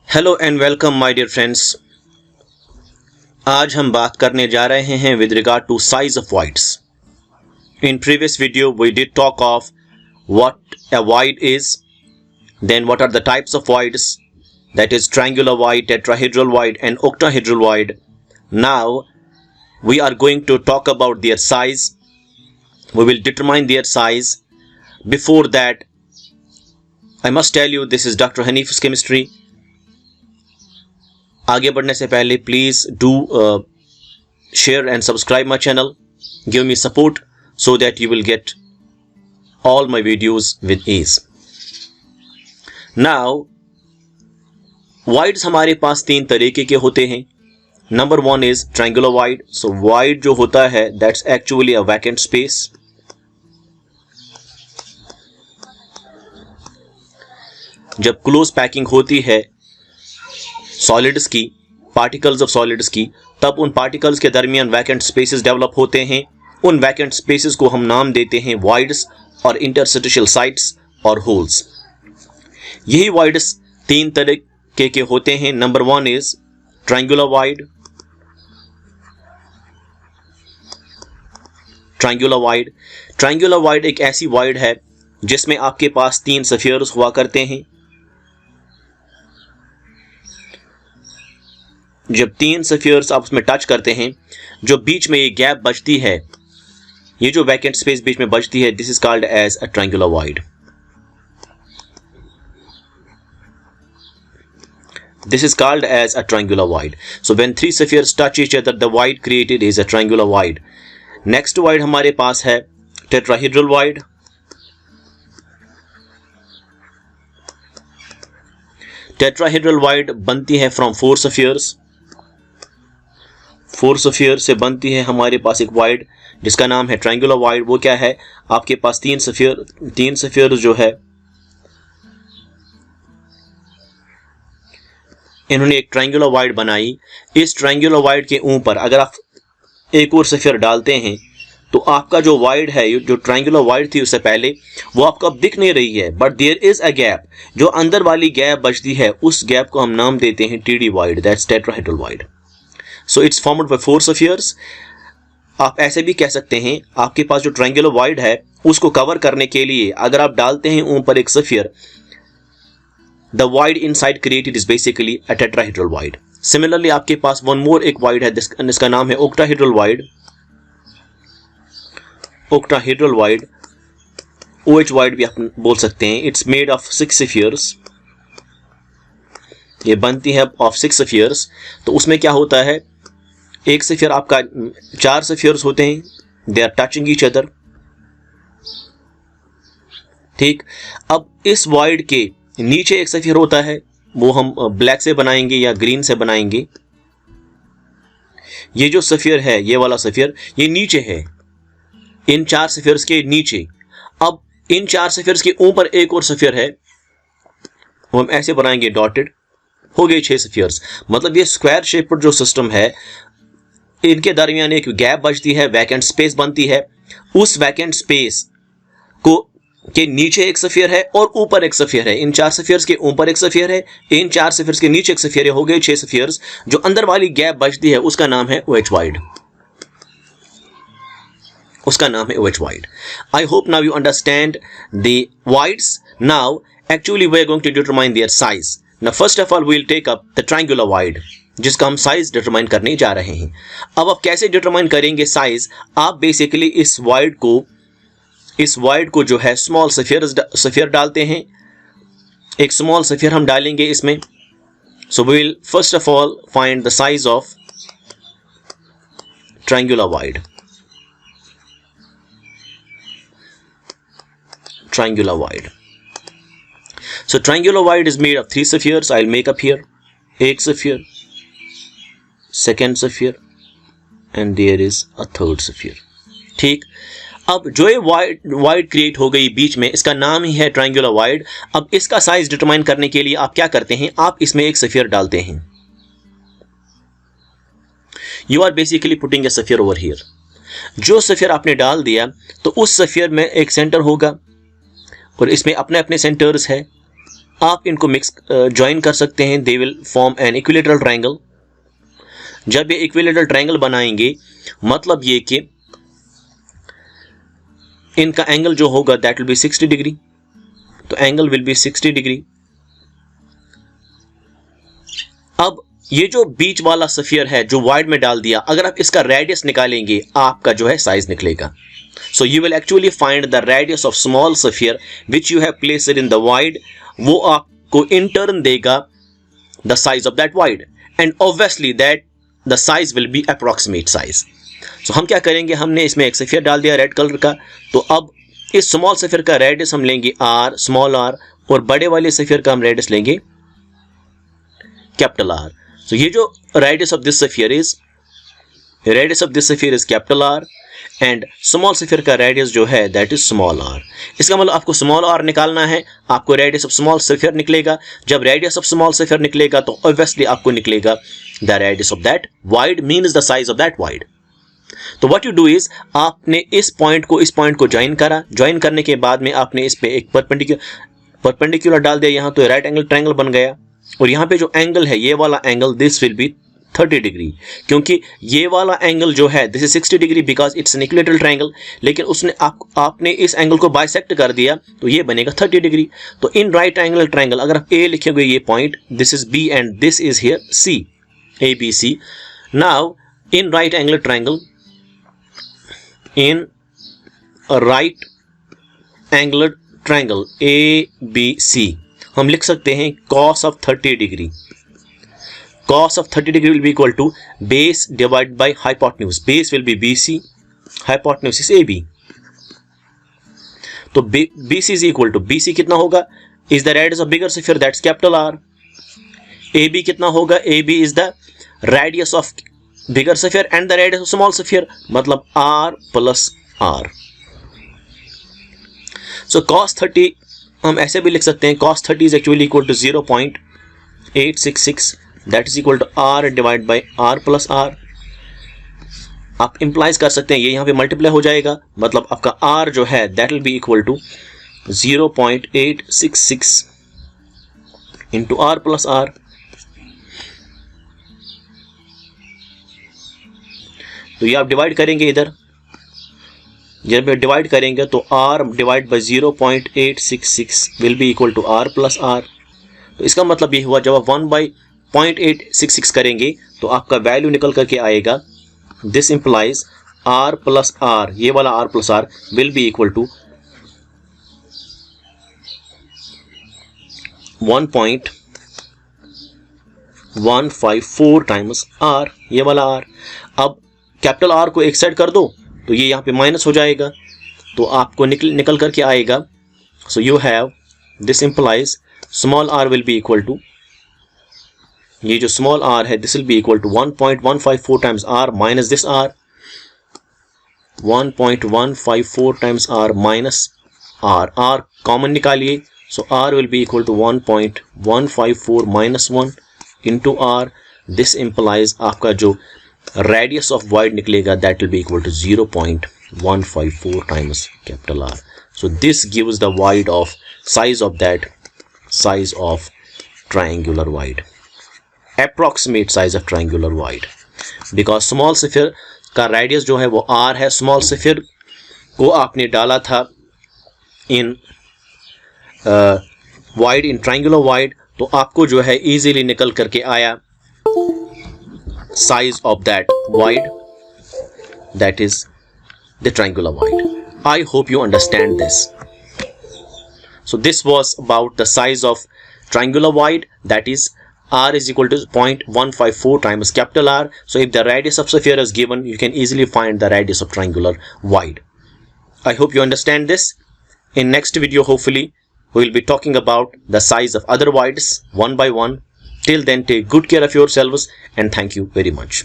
Hello and welcome my dear friends. आज हम बात करने जा रहे हैं with regard to size of voids। In previous video we did talk of what a void is, then what are the types of voids, that is triangular void, tetrahedral void and octahedral void. Now we are going to talk about their size. We will determine their size. Before that, I must tell you this is Dr. Hanif's chemistry. आगे बढ़ने से पहले please do share and subscribe my channel, give me support so that you will get all my videos with ease. Now voids हमारे पास तीन तरीके के होते हैं। Number one is triangular void. So void जो होता है that's actually a vacant space. जब क्लोज पैकिंग होती है सॉलिड्स की, पार्टिकल्स ऑफ सॉलिड्स की, तब उन पार्टिकल्स के दरमियान वैकेंट स्पेसेस डेवलप होते हैं। उन वैकेंट स्पेसेस को हम नाम देते हैं वॉइड्स और इंटरस्टिशियल साइट्स और होल्स। यही वॉइड्स तीन तरीके के होते हैं। Number one is triangular void. Triangular void एक ऐसी वॉइड है जिसमें आपके पास तीन स्फीयर्स हुआ करते हैं। जब तीन स्फीयर्स आप उसमें टच करते हैं, जो बीच में ये गैप बचती है, ये जो वैकेंट स्पेस बीच में बचती है, this is called as a triangular void. This is called as a triangular void. So when three spheres touch each other, the void created is a triangular void. Next void हमारे पास है tetrahedral void. Tetrahedral void बनती है from four spheres. Four sphere से बनती है हमारे पास एक wide जिसका नाम है ट्रायंगुलर वाइड। वो क्या है, आपके पास तीन स्फीयर जो है, इन्होंने एक ट्रायंगुलर वाइड बनाई। इस ट्रायंगुलर वाइड के ऊपर अगर आप एक और स्फीयर डालते हैं तो आपका जो वाइड है, जो ट्रायंगुलर वाइड थी उससे पहले, वो आपको अब दिख नहीं रही है, but there is a gap. जो अंदर वाली गैप बचती है उस गैप को हम नाम देते हैं TD wide, that's tetrahedral void. So it's formed by four spheres. आप ऐसे भी कह सकते हैं, आपके पास जो ट्रायंगुलर वाइड है उसको कवर करने के लिए अगर आप डालते हैं ऊपर एक sphere, the wide inside created is basically a tetrahedral void. Similarly आपके पास वन मोर एक वाइड है जिसका नाम है octahedral wide. Octahedral wide, OH wide भी आप बोल सकते हैं। It's made of six spheres. ये बनती है ऑफ सिक्स स्फीयर्स। तो उसमें क्या होता है, एक स्फीयर आपका चार स्फीयर्स होते हैं, they are touching each other. ठीक, अब इस वाइड के नीचे एक स्फीयर होता है, वो हम ब्लैक से बनाएंगे या ग्रीन से बनाएंगे। ये जो स्फीयर है, ये वाला स्फीयर, ये नीचे है, इन चार स्फीयर्स के नीचे। अब इन चार स्फीयर्स के ऊपर एक और स्फीयर है, वो हम ऐसे बनाएंगे डॉटेड, हो गए छह स्फीयर्स। मतलब ये स्क्वायर शेप जो सिस्टम है, इनके दरमियान एक गैप बचती है, वैकेंट स्पेस बनती है। उस वैकेंट स्पेस को के नीचे एक स्फीयर है और ऊपर एक स्फीयर है। इन चार स्फीयर्स के ऊपर एक स्फीयर है, इन चार स्फीयर्स के नीचे एक स्फीयर है, हो गए छह स्फीयर्स। जो अंदर वाली गैप बचती है उसका नाम है OH वाइड। उसका नाम है OH void. I hope now you understand the voids. Now actually we are going to determine their size. Now first of all we will take up the triangular void, जिसका हम size determine करने जा रहे हैं। अब आप कैसे determine करेंगे साइज? आप बेसिकली इस वाइड को जो है स्मॉल स्फीयर डालते हैं। एक स्मॉल स्फीयर हम डालेंगे इसमें। So we will first of all find the size of triangular void. Triangular void, so triangular void is made of three spheres. I'll make up here एक sphere, second sphere and there is a third sphere. ठीक, अब जो ये wide create हो गई बीच में, इसका नाम ही है ट्रायंगुलर वाइड। अब इसका साइज डिटरमाइन करने के लिए आप क्या करते हैं, आप इसमें एक स्फीयर डालते हैं। You are basically putting a sphere over here. जो स्फीयर आपने डाल दिया तो उस स्फीयर में एक सेंटर होगा और इसमें अपने अपने सेंटर्स है। आप इनको मिक्स ज्वाइन कर सकते हैं, they will form an equilateral triangle. जब ये इक्विलेटरल ट्रायंगल बनाएंगे मतलब ये कि इनका एंगल जो होगा दैट विल बी 60 डिग्री, तो एंगल विल बी 60 डिग्री। अब ये जो बीच वाला सफियर है जो वाइड में डाल दिया, अगर आप इसका रेडियस निकालेंगे आपका जो है साइज निकलेगा। So you will actually find the radius of small sphere which you have placed in the void, वो आपको इन टर्न देगा the size of that void, and obviously that the size will be approximate size. So हम क्या करेंगे, हमने इसमें एक sphere डाल दिया रेड कलर का, तो अब इस स्मॉल सफियर का रेडियस हम लेंगे r, स्मॉल r, और बड़े वाले सफियर का हम रेडियस लेंगे कैपिटल R। So ये जो radius of this sphere is capital R, and small sphere का radius जो है that is small r। इसका मतलब आपको small r निकालना है, आपको radius of small sphere निकलेगा। जब radius of small sphere निकलेगा तो obviously आपको निकलेगा the radius of that void means the size of that void। तो what you do is आपने इस पॉइंट को ज्वाइन करा, ज्वाइन करने के बाद में आपने इस पे एक परपेंडिकुलर डाल दिया यहाँ, तो राइट एंगल ट्रायंगल बन गया। और यहाँ पे जो एंगल है ये वाला angle this will B 30 degree, क्योंकि ये वाला एंगल जो है this is 60 degree because it's an equilateral triangle, लेकिन उसने आपने इस एंगल को बाइसेक्ट कर दिया तो ये बनेगा 30 डिग्री। तो इन राइट एंगल ट्रायंगल अगर आप ए लिखेंगे ये point this is B and this is here C, A B C. Now in right angle triangle, in right angle triangle A B C हम लिख सकते हैं cos of 30 degree. cos of 30 degree will be equal to base divide by hypotenuse. Base will be BC, hypotenuse is AB। तो BC is equal to BC कितना होगा, is the radius of bigger sphere that's capital R। AB कितना होगा, AB is the radius of bigger sphere and the radius of small sphere, मतलब R plus R। सो cos 30 हम ऐसे भी लिख सकते हैं, cos 30 is actually equal to 0.866 that is equal to R divide by R plus R। आप implies कर सकते हैं ये यहाँ पे मल्टीप्लाई हो जाएगा, मतलब आपका R जो है that will be equal to 0.866 into R plus R। तो ये आप डिवाइड करेंगे इधर, जब डिवाइड करेंगे तो r divide by 0.866 will be equal to r plus r। तो इसका मतलब ये हुआ जब आप 1/0.866 करेंगे तो आपका वैल्यू निकल करके आएगा, this implies r plus r, ये वाला r plus r will be equal to 1.154 times r, ये वाला r। अब कैपिटल R को एक साइड कर दो तो ये यहाँ पे माइनस हो जाएगा, तो आपको निकल करके आएगा। So you have this implies small r will be equal to, ये जो स्मॉल r है this will be equal to 1.154 times r minus this r, 1.154 times r minus r, r common निकालिए, so r will be equal to 1.154 minus 1 into r। This implies आपका जो radius of void निकलेगा that will be equal to 0.154 times capital R। So this gives the wide of size of that size of triangular wide, approximate size of triangular wide, because small sphere का radius जो है वो R है। Small sphere को आपने डाला था इन wide, इन triangular wide, तो आपको जो है इजीली निकल करके आया size of that void, that is the triangular void. I hope you understand this. So this was about the size of triangular void, that is R is equal to 0.154 times capital R. So if the radius of sphere is given, you can easily find the radius of triangular void. I hope you understand this. In next video, hopefully, we will be talking about the size of other voids one by one. Till then, take good care of yourselves and thank you very much.